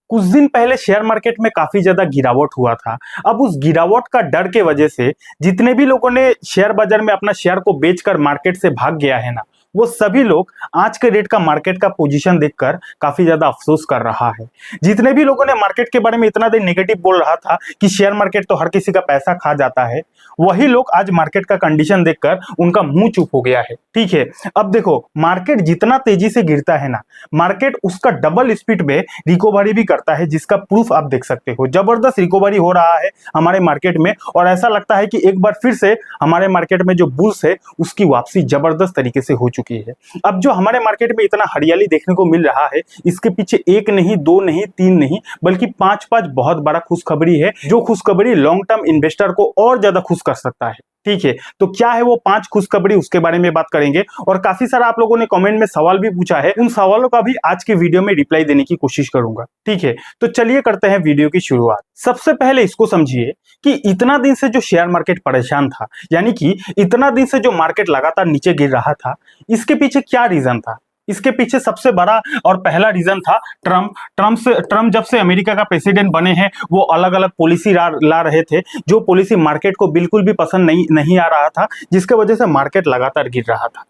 कुछ दिन पहले शेयर मार्केट में काफी ज्यादा गिरावट हुआ था। अब उस गिरावट का डर के वजह से जितने भी लोगों ने शेयर बाजार में अपना शेयर को बेचकर मार्केट से भाग गया है ना, वो सभी लोग आज के डेट का मार्केट का पोजीशन देखकर काफी ज्यादा अफसोस कर रहा है। जितने भी लोगों ने मार्केट के बारे में इतना दिन नेगेटिव बोल रहा था कि शेयर मार्केट तो हर किसी का पैसा खा जाता है, वही लोग आज मार्केट का कंडीशन देखकर उनका मुंह चुप हो गया है। ठीक है, अब देखो मार्केट जितना तेजी से गिरता है ना, मार्केट उसका डबल स्पीड में रिकवरी भी करता है, जिसका प्रूफ आप देख सकते हो। जबरदस्त रिकवरी हो रहा है हमारे मार्केट में और ऐसा लगता है कि एक बार फिर से हमारे मार्केट में जो बुल्स है उसकी वापसी जबरदस्त तरीके से हो चुकी है। अब जो हमारे मार्केट में इतना हरियाली देखने को मिल रहा है, इसके पीछे एक नहीं, दो नहीं, तीन नहीं, बल्कि पांच बहुत बड़ा खुशखबरी है, जो खुशखबरी लॉन्ग टर्म इन्वेस्टर को और ज्यादा खुश कर सकता है। ठीक है, तो क्या है वो पांच खुशखबरी, उसके बारे में बात करेंगे। और काफी सारा आप लोगों ने कमेंट में सवाल भी पूछा है, उन सवालों का भी आज के वीडियो में रिप्लाई देने की कोशिश करूंगा। ठीक है, तो चलिए करते हैं वीडियो की शुरुआत। सबसे पहले इसको समझिए कि इतना दिन से जो शेयर मार्केट परेशान था, यानी कि इतना दिन से जो मार्केट लगातार नीचे गिर रहा था, इसके पीछे क्या रीजन था? इसके पीछे सबसे बड़ा और पहला रीजन था ट्रम्प जब से अमेरिका का प्रेसिडेंट बने हैं, वो अलग अलग पॉलिसी ला रहे थे, जो पॉलिसी मार्केट को बिल्कुल भी पसंद नहीं आ रहा था, जिसके वजह से मार्केट लगातार गिर रहा था।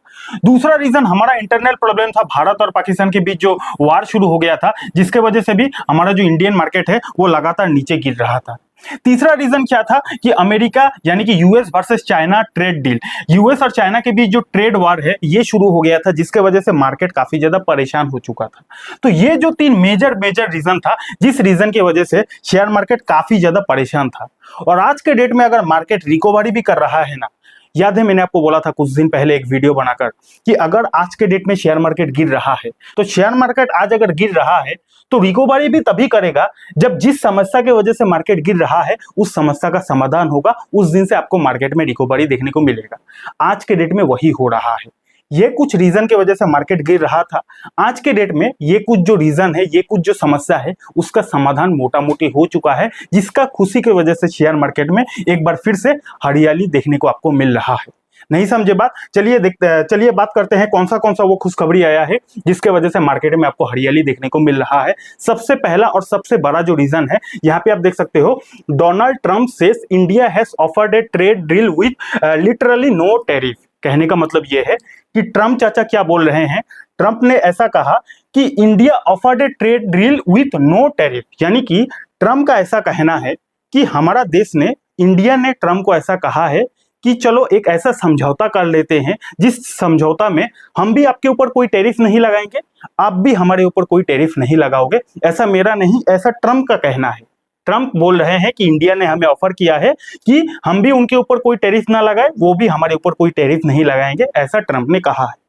दूसरा रीजन हमारा इंटरनल प्रॉब्लम था, भारत और पाकिस्तान के बीच जो वार शुरू हो गया था, जिसके वजह से भी हमारा जो इंडियन मार्केट है वो लगातार नीचे गिर रहा था। तीसरा रीजन क्या था कि अमेरिका यानी कि US versus China trade deal, US और चाइना के बीच जो ट्रेड वार है ये शुरू हो गया था, जिसके वजह से मार्केट काफी ज्यादा परेशान हो चुका था। तो ये जो तीन मेजर रीजन था, जिस रीजन की वजह से शेयर मार्केट काफी ज्यादा परेशान था। और आज के डेट में अगर मार्केट रिकवरी भी कर रहा है ना, याद है मैंने आपको बोला था कुछ दिन पहले एक वीडियो बनाकर कि अगर आज के डेट में शेयर मार्केट गिर रहा है, तो शेयर मार्केट आज अगर गिर रहा है तो रिकवरी भी तभी करेगा जब जिस समस्या की वजह से मार्केट गिर रहा है उस समस्या का समाधान होगा, उस दिन से आपको मार्केट में रिकवरी देखने को मिलेगा। आज के डेट में वही हो रहा है। ये कुछ रीजन की वजह से मार्केट गिर रहा था, आज के डेट में ये कुछ जो रीजन है, ये कुछ जो समस्या है, उसका समाधान मोटा मोटी हो चुका है, जिसका खुशी की वजह से शेयर मार्केट में एक बार फिर से हरियाली देखने को आपको मिल रहा है। नहीं समझे बात? चलिए बात करते हैं कौन सा वो खुशखबरी आया है जिसके वजह से मार्केट में आपको हरियाली देखने को मिल रहा है। सबसे पहला और सबसे बड़ा जो रीजन है, यहाँ पे आप देख सकते हो, Donald Trump says India has offered a trade deal with literally no tariff. कहने का मतलब यह है कि ट्रंप चाचा क्या बोल रहे हैं, ट्रंप ने ऐसा कहा कि India offered a trade deal with no tariff, यानी कि ट्रंप का ऐसा कहना है कि हमारा देश ने, इंडिया ने ट्रंप को ऐसा कहा है कि चलो एक ऐसा समझौता कर लेते हैं जिस समझौता में हम भी आपके ऊपर कोई टैरिफ नहीं लगाएंगे, आप भी हमारे ऊपर कोई टैरिफ नहीं लगाओगे। ऐसा मेरा नहीं, ऐसा ट्रंप का कहना है। ट्रंप बोल रहे हैं कि इंडिया ने हमें ऑफर किया है कि हम भी उनके ऊपर कोई टैरिफ ना लगाए, वो भी हमारे ऊपर कोई टैरिफ नहीं लगाएंगे, ऐसा ट्रंप ने कहा है।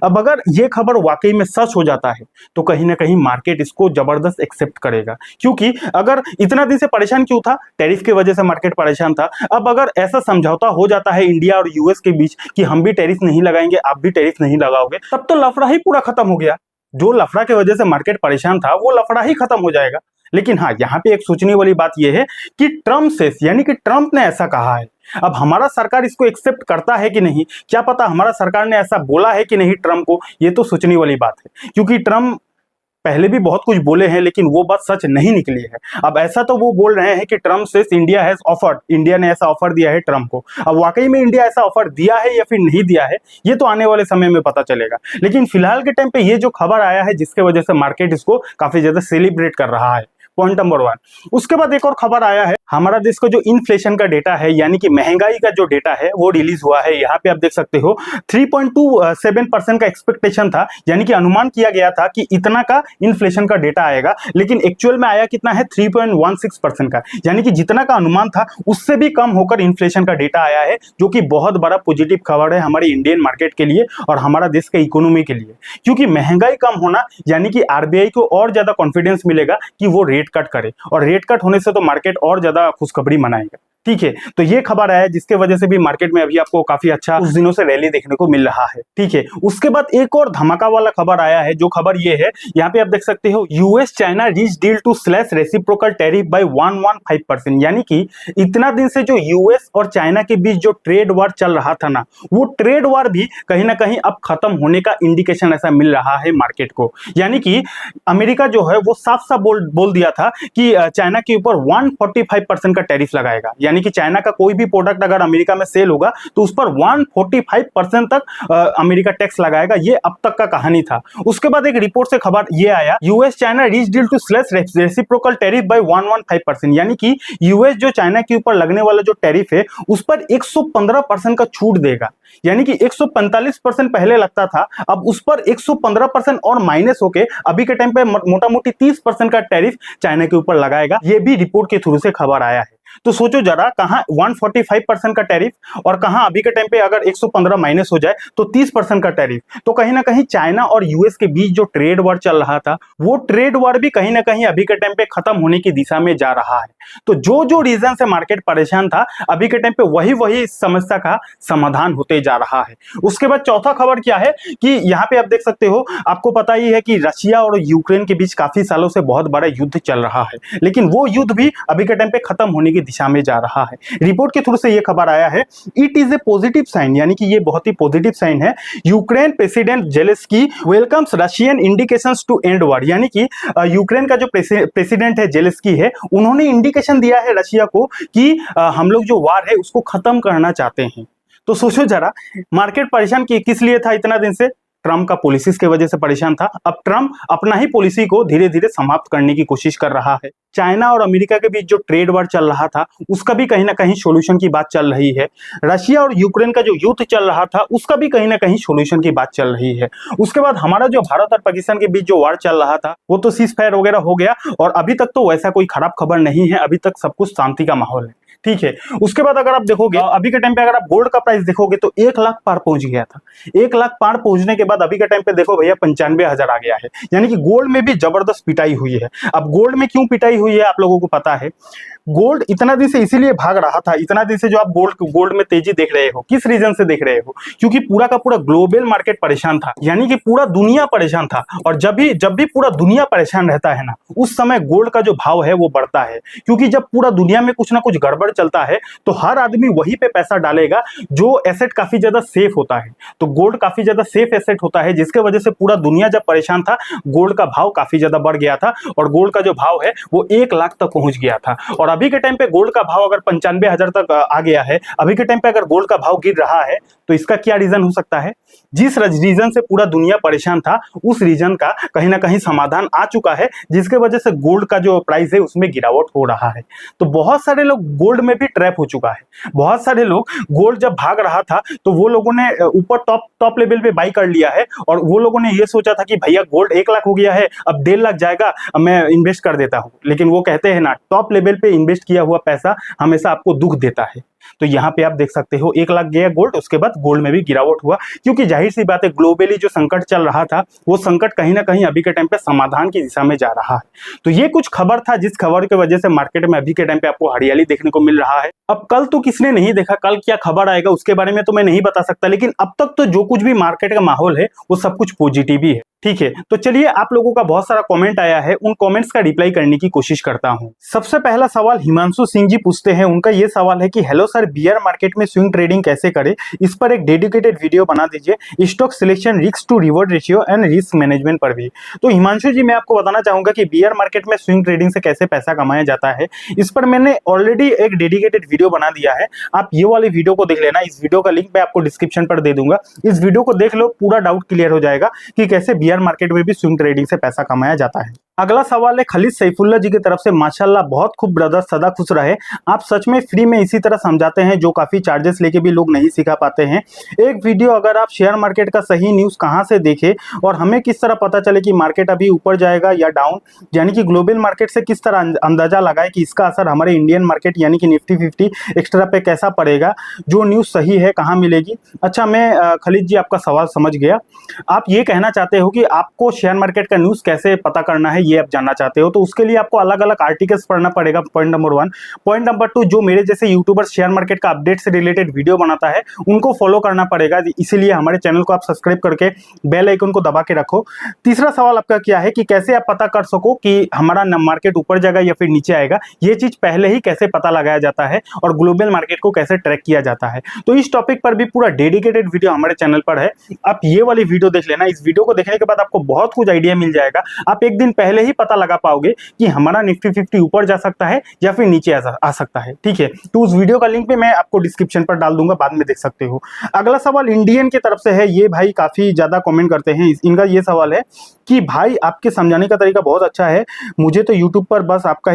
अब अगर ये खबर वाकई में सच हो जाता है तो कहीं ना कहीं मार्केट इसको जबरदस्त एक्सेप्ट करेगा, क्योंकि अगर इतना दिन से परेशान क्यों था, टैरिफ की वजह से मार्केट परेशान था। अब अगर ऐसा समझौता हो जाता है इंडिया और यूएस के बीच कि हम भी टैरिफ नहीं लगाएंगे, आप भी टैरिफ नहीं लगाओगे, तब तो लफड़ा ही पूरा खत्म हो गया। जो लफड़ा की वजह से मार्केट परेशान था वो लफड़ा ही खत्म हो जाएगा। लेकिन हाँ, यहाँ पे एक सोचने वाली बात यह है कि ट्रंप से, यानी कि ट्रंप ने ऐसा कहा है, अब हमारा सरकार इसको एक्सेप्ट करता है कि नहीं, क्या पता हमारा सरकार ने ऐसा बोला है कि नहीं ट्रंप को, ये तो सोचने वाली बात है, क्योंकि ट्रंप पहले भी बहुत कुछ बोले हैं लेकिन वो बात सच नहीं निकली है। अब ऐसा तो वो बोल रहे हैं कि ट्रंप से इंडिया हैज ऑफर्ड, इंडिया ने ऐसा ऑफर दिया है ट्रंप को। अब वाकई में इंडिया ऐसा ऑफर दिया है या फिर नहीं दिया है, ये तो आने वाले समय में पता चलेगा। लेकिन फिलहाल के टाइम पे ये जो खबर आया है, जिसके वजह से मार्केट इसको काफी ज्यादा सेलिब्रेट कर रहा है, पॉइंट नंबर 1। उसके बाद एक और खबर आया है, हमारा देश का जो इन्फ्लेशन का डेटा है, यानी कि महंगाई का जो डेटा है वो रिलीज हुआ है। यहाँ पे आप देख सकते हो 3.27% का एक्सपेक्टेशन था, यानी कि अनुमान किया गया था कि इतना का इन्फ्लेशन का डेटा आएगा, लेकिन एक्चुअल में आया कितना है, 3.16% का, यानी कि जितना का अनुमान था उससे भी कम होकर इन्फ्लेशन का डेटा आया है, जो कि बहुत बड़ा पॉजिटिव खबर है हमारे इंडियन मार्केट के लिए और हमारा देश के इकोनॉमी के लिए। क्योंकि महंगाई कम होना यानी कि आरबीआई को और ज्यादा कॉन्फिडेंस मिलेगा कि वो रेट कट करे, और रेट कट होने से तो मार्केट और ज्यादा खुशखबरी मनाएगा। ठीक है, तो ये खबर आया जिसके वजह से भी मार्केट में अभी आपको काफी अच्छा उस दिनों से रैली देखने को मिल रहा है। ठीक है, उसके बाद एक और धमाका वाला खबर आया है, जो खबर ये है, यहाँ पे आप देख सकते हो, US China reach deal to slash reciprocal tariff by 115%। यानी कि इतना दिन से जो यूएस और चाइना के बीच जो ट्रेड वार चल रहा था ना, वो ट्रेड वार भी कहीं ना कहीं अब खत्म होने का इंडिकेशन ऐसा मिल रहा है मार्केट को। यानी कि अमेरिका जो है वो साफ साफ बोल दिया था कि चाइना के ऊपर 145% का टैरिफ लगाएगा। यानी कि चाइना का कोई भी प्रोडक्ट अगर अमेरिका में सेल होगा तो उस पर 145% तक अमेरिका टैक्स लगाएगा। ये अब तक का कहानी था। उसके बाद एक रिपोर्ट से खबर ये आया, US China reach deal to slash reciprocal tariff by 115%। यानी कि यूएस जो चाइना के ऊपर लगने वाला जो टैरिफ है उस पर 115% का छूट देगा। यानी कि 145% पहले लगता था, अब उस पर 115% और माइनस होके अभी के टाइम पे मोटा मोटी 30% का टैरिफ चाइना के ऊपर लगाएगा। ये भी रिपोर्ट के थ्रू से खबर आया है। तो सोचो जरा, कहां 145% का टैरिफ और कहां अभी के टाइम पे अगर 115 माइनस हो जाए तो 30% का टैरिफ। तो कहीं ना कहीं चाइना और यूएस के बीच जो ट्रेड वॉर चल रहा था, वो ट्रेड वॉर भी कहीं ना कहीं अभी के टाइम पे खत्म होने की दिशा में जा रहा है। तो जो जो रीजन से मार्केट परेशान था, अभी के टाइम पे वही वही समस्या का समाधान होते जा रहा है। उसके बाद चौथा खबर क्या है कि यहाँ पे आप देख सकते हो, आपको पता ही है कि रशिया और यूक्रेन के बीच काफी सालों से बहुत बड़ा युद्ध चल रहा है, लेकिन वो युद्ध भी अभी के टाइम पे खत्म होने की दिशा में जा रहा है। रिपोर्ट के थ्रू से ये खबर आया है, it is a positive sign. यानी कि ये बहुत ही पॉजिटिव साइन है। Ukraine president Zelensky welcomes Russian indications to end war. यानी कि यूक्रेन का जो प्रेसिडेंट है जेलेस्की है, उन्होंने इंडिकेशन दिया है रशिया को कि हम लोग जो वार है उसको खत्म करना चाहते हैं। तो सोचो जरा, मार्केट परेशान किस लिए था इतना दिन से? ट्रम्प का पॉलिसीज की वजह से परेशान था। अब ट्रम्प अपना ही पॉलिसी को धीरे धीरे समाप्त करने की कोशिश कर रहा है। चाइना और अमेरिका के बीच जो ट्रेड वार चल रहा था उसका भी कहीं ना कहीं सॉल्यूशन की बात चल रही है। रशिया और यूक्रेन का जो युद्ध चल रहा था उसका भी कहीं ना कहीं सॉल्यूशन की बात चल रही है। उसके बाद हमारा जो भारत और पाकिस्तान के बीच जो वार चल रहा था वो तो सीज फायर वगैरह हो गया, और अभी तक तो वैसा कोई खराब खबर नहीं है। अभी तक सब कुछ शांति का माहौल है। ठीक है, उसके बाद अगर आप देखोगे अभी के टाइम पे, अगर आप गोल्ड का प्राइस देखोगे तो 1 लाख पार पहुंच गया था। 1 लाख पार पहुंचने के बाद अभी के टाइम पे देखो भैया 95,000 आ गया है। यानी कि गोल्ड में भी जबरदस्त पिटाई हुई है। अब गोल्ड में क्यों पिटाई हुई है आप लोगों को पता है। गोल्ड इतना दिन से इसीलिए भाग रहा था, इतना दिन से जो आप गोल्ड में तेजी देख रहे हो, किस रीजन से देख रहे हो? क्योंकि पूरा का पूरा ग्लोबल मार्केट परेशान था। यानी कि पूरा दुनिया परेशान था, और जब भी पूरा दुनिया परेशान रहता है ना, उस समय गोल्ड का जो भाव है वो बढ़ता है। क्योंकि जब पूरा दुनिया में कुछ ना कुछ गड़बड़ चलता है तो हर आदमी वहीं पे पैसा डालेगा जो एसेट काफी ज्यादा सेफ होता है। तो गोल्ड काफी ज्यादा सेफ एसेट होता है, जिसके वजह से पूरा दुनिया जब परेशान था, गोल्ड का भाव काफी ज्यादा बढ़ गया था, और गोल्ड का जो भाव है वो 1 लाख तक पहुंच गया था। और अभी के टाइम पे गोल्ड का भाव अगर 95,000 तक आ गया है, अभी के टाइम पे अगर गोल्ड का भाव गिर रहा है, तो इसका क्या रीजन हो सकता है? जिस रीजन से पूरा दुनिया परेशान था, उस रीजन का कहीं ना कहीं समाधान आ चुका है, जिसके वजह से गोल्ड का जो प्राइस है उसमें गिरावट हो रहा है। तो बहुत सारे लोग गोल्ड में भी ट्रैप हो चुका है। बहुत सारे लोग गोल्ड जब भाग रहा था तो वो लोगों ने ऊपर टॉप लेवल पे बाई कर लिया है, और वो लोगों ने ये सोचा था कि भैया गोल्ड 1 लाख हो गया है, अब 1.5 लाख जाएगा, अब मैं इन्वेस्ट कर देता हूं। लेकिन वो कहते हैं ना, टॉप लेवल पे इन्वेस्ट किया हुआ पैसा हमेशा आपको दुख देता है। तो यहाँ पे आप देख सकते हो 1 लाख गया गोल्ड, उसके बाद गोल्ड में भी गिरावट हुआ, क्योंकि जाहिर सी बात है ग्लोबली जो संकट चल रहा था वो संकट कहीं ना कहीं अभी के टाइम पे समाधान की दिशा में जा रहा है। तो ये कुछ खबर था जिस खबर की वजह से मार्केट में अभी के टाइम पे आपको हरियाली देखने को मिल रहा है। अब कल तो किसने नहीं देखा, कल क्या खबर आएगा उसके बारे में तो मैं नहीं बता सकता, लेकिन अब तक तो जो कुछ भी मार्केट का माहौल है वो सब कुछ पॉजिटिव ही है। ठीक है, तो चलिए, आप लोगों का बहुत सारा कमेंट आया है, उन कमेंट्स का रिप्लाई करने की कोशिश करता हूं। सबसे पहला सवाल हिमांशु सिंह जी पूछते हैं। उनका ये सवाल है कि हेलो सर, बियर मार्केट में स्विंग ट्रेडिंग कैसे करें, इस पर एक डेडिकेटेड वीडियो बना दीजिए, stock selection, risk to reward ratio and risk management पर भी। तो हिमांशु जी, मैं आपको बताना चाहूंगा कि बियर मार्केट में स्विंग ट्रेडिंग से कैसे पैसा कमाया जाता है, इस पर मैंने ऑलरेडी एक डेडिकेटेड वीडियो बना दिया है। आप ये वाली वीडियो को देख लेना, इस वीडियो का लिंक मैं आपको डिस्क्रिप्शन पर दे दूंगा। इस वीडियो को देख लो, पूरा डाउट क्लियर हो जाएगा कि कैसे बियर मार्केट में भी स्विंग ट्रेडिंग से पैसा कमाया जाता है। अगला सवाल है खालिद सैफुल्ला जी की तरफ से। माशाल्लाह, बहुत खूब ब्रदर, सदा खुश रहे। आप सच में फ्री में इसी तरह समझाते हैं जो काफी चार्जेस लेके भी लोग नहीं सिखा पाते हैं। एक वीडियो अगर आप शेयर मार्केट का सही न्यूज कहां से देखें और हमें किस तरह पता चले कि मार्केट अभी ऊपर जाएगा या डाउन, यानी कि ग्लोबल मार्केट से किस तरह अंदाजा लगाए कि इसका असर हमारे इंडियन मार्केट यानी कि निफ्टी 50 एक्स्ट्रा पे कैसा पड़ेगा, जो न्यूज सही है कहाँ मिलेगी। अच्छा, मैं खालिद जी आपका सवाल समझ गया। आप ये कहना चाहते हो कि आपको शेयर मार्केट का न्यूज कैसे पता करना है, ये आप जानना चाहते हो, तो उसके लिए आपको अलग अलग आर्टिकल्स पढ़ना पड़ेगा, पॉइंट नंबर 1। पॉइंट नंबर 2, जो मेरे जैसे यूट्यूबर शेयर मार्केट का अपडेट से रिलेटेड वीडियो बनाता है उनको फॉलो करना पड़ेगा, इसीलिए हमारे चैनल को आप सब्सक्राइब करके बेल आइकन को दबा के रखो। तीसरा सवाल आपका क्या है कि कैसे आप पता कर सको कि हमारा मार्केट ऊपर जाएगा या फिर नीचे आएगा, ये चीज पहले ही कैसे पता लगाया जाता है और ग्लोबल मार्केट को कैसे ट्रैक किया जाता है। तो इस टॉपिक पर भी पूरा डेडिकेटेड वीडियो हमारे चैनल पर है, आप ये वाली वीडियो देख लेना। इस वीडियो को देखने के बाद आपको बहुत कुछ आइडिया मिल जाएगा, आप एक दिन पहले ही पता लगा पाओगे कि हमारा निफ्टी 50 ऊपर जा सकता है या फिर नीचे आ सकता है। ठीक है, तो उस वीडियो का लिंक भी मैं आपको डिस्क्रिप्शन पर डाल दूंगा, बाद में देख सकते हो। अगला सवाल इंडियन की तरफ से है, ये भाई काफी ज्यादा कमेंट करते हैं। इनका ये सवाल है कि भाई आपके समझाने का तरीका बहुत अच्छा है, मुझे तो यूट्यूब पर बस आपका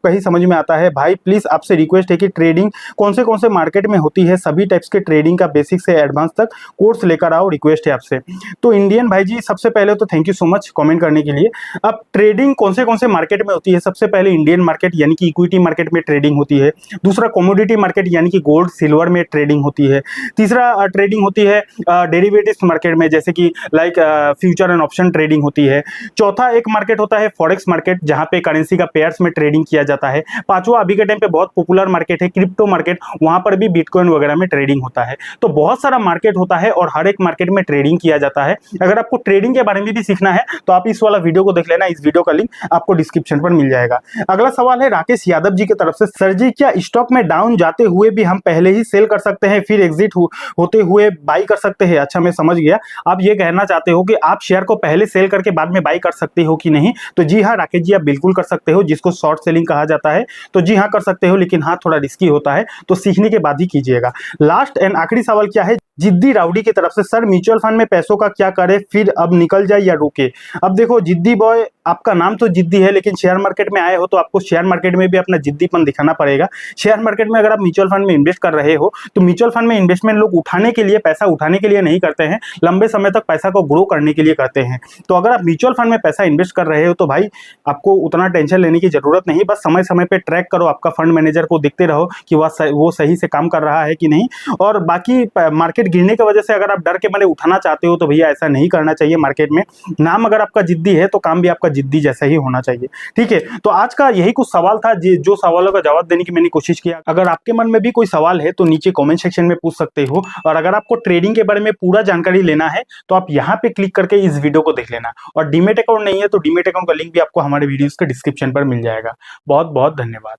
ही समझ में आता है। भाई प्लीज आपसे रिक्वेस्ट है कि ट्रेडिंग कौन से मार्केट में होती है, सभी टाइप्स के ट्रेडिंग का बेसिक से एडवांस तक कोर्स लेकर आओ, रिक्वेस्ट है आपसे। तो इंडियन भाई जी, सबसे पहले तो thank you so much comment करने के लिए। अब ट्रेडिंग कौन से मार्केट में होती है, सबसे पहले इंडियन मार्केट यानी कि इक्विटी मार्केट में ट्रेडिंग होती है। दूसरा कमोडिटी मार्केट यानी कि गोल्ड सिल्वर में ट्रेडिंग होती है। तीसरा ट्रेडिंग होती है डेरिवेटिव्स मार्केट में, जैसे कि like future and option trading होती है। चौथा एक मार्केट होता है फॉरेक्स मार्केट, जहां पे करेंसी का पेयर्स में ट्रेडिंग किया जाता है। पांचवा अभी के टाइम पे बहुत पॉपुलर मार्केट है क्रिप्टो मार्केट, वहां पर भी बिटकॉइन वगैरह में ट्रेडिंग होता है। तो बहुत सारा मार्केट होता है और हर एक मार्केट में ट्रेडिंग किया जाता है। अगर आपको ट्रेडिंग के बारे में भी सीखना है तो आप इस वाला वीडियो को देख लेना, इस वीडियो का लिंक आपको डिस्क्रिप्शन पर मिल जाएगा। अगला सवाल है राकेश यादव जी की तरफ से, सर जी क्या स्टॉक में डाउन जाते हुए भी हम पहले ही सेल कर सकते हैं फिर एग्जिट होते हुए बाई कर सकते हैं? अच्छा, मैं समझ गया, आप ये कहना चाहते हो कि आप शेयर को पहले सेल करके बाद में बाई कर सकते हो कि नहीं। तो जी हाँ राकेश जी, आप बिल्कुल कर सकते हो, जिसको शॉर्ट सेलिंग कहा जाता है। तो जी हाँ कर सकते हो, लेकिन हाँ थोड़ा रिस्की होता है, तो सीखने के बाद ही कीजिएगा। लास्ट एंड आखिरी सवाल क्या है जिद्दी राउडी की तरफ से, सर म्यूचुअल फंड में पैसों का क्या करें, फिर अब निकल जाए या रुके? अब देखो जिद्दी बॉय, आपका नाम तो जिद्दी है, लेकिन शेयर मार्केट में आए हो तो आपको शेयर मार्केट में भी अपना जिद्दीपन दिखाना पड़ेगा। शेयर मार्केट में अगर आप म्यूचुअल फंड में इन्वेस्ट कर रहे हो तो म्यूचुअल फंड में इन्वेस्टमेंट लोग उठाने के लिए, पैसा उठाने के लिए नहीं करते हैं, लंबे समय तक पैसा को ग्रो करने के लिए करते हैं। तो अगर आप म्यूचुअल फंड में पैसा इन्वेस्ट कर रहे हो तो भाई आपको उतना टेंशन लेने की जरूरत नहीं, बस समय समय पे ट्रैक करो, आपका फंड मैनेजर को देखते रहो कि वो सही से काम कर रहा है कि नहीं। और बाकी मार्केट गिरने की वजह से अगर आप डर के मारे उठाना चाहते हो तो भैया ऐसा नहीं करना चाहिए। मार्केट में नाम अगर आपका जिद्दी है तो काम भी आपका जिद्दी जैसा ही होना चाहिए। ठीक है, तो आज का यही कुछ सवाल था जो सवालों का जवाब देने की मैंने कोशिश किया। अगर आपके मन में भी कोई सवाल है तो नीचे कमेंट सेक्शन में पूछ सकते हो, और अगर आपको ट्रेडिंग के बारे में पूरा जानकारी लेना है तो आप यहाँ पे क्लिक करके इस वीडियो को देख लेना। और डीमेट अकाउंट नहीं है तो डीमेट अकाउंट का लिंक भी आपको हमारे वीडियोस के डिस्क्रिप्शन पर मिल जाएगा। बहुत बहुत धन्यवाद।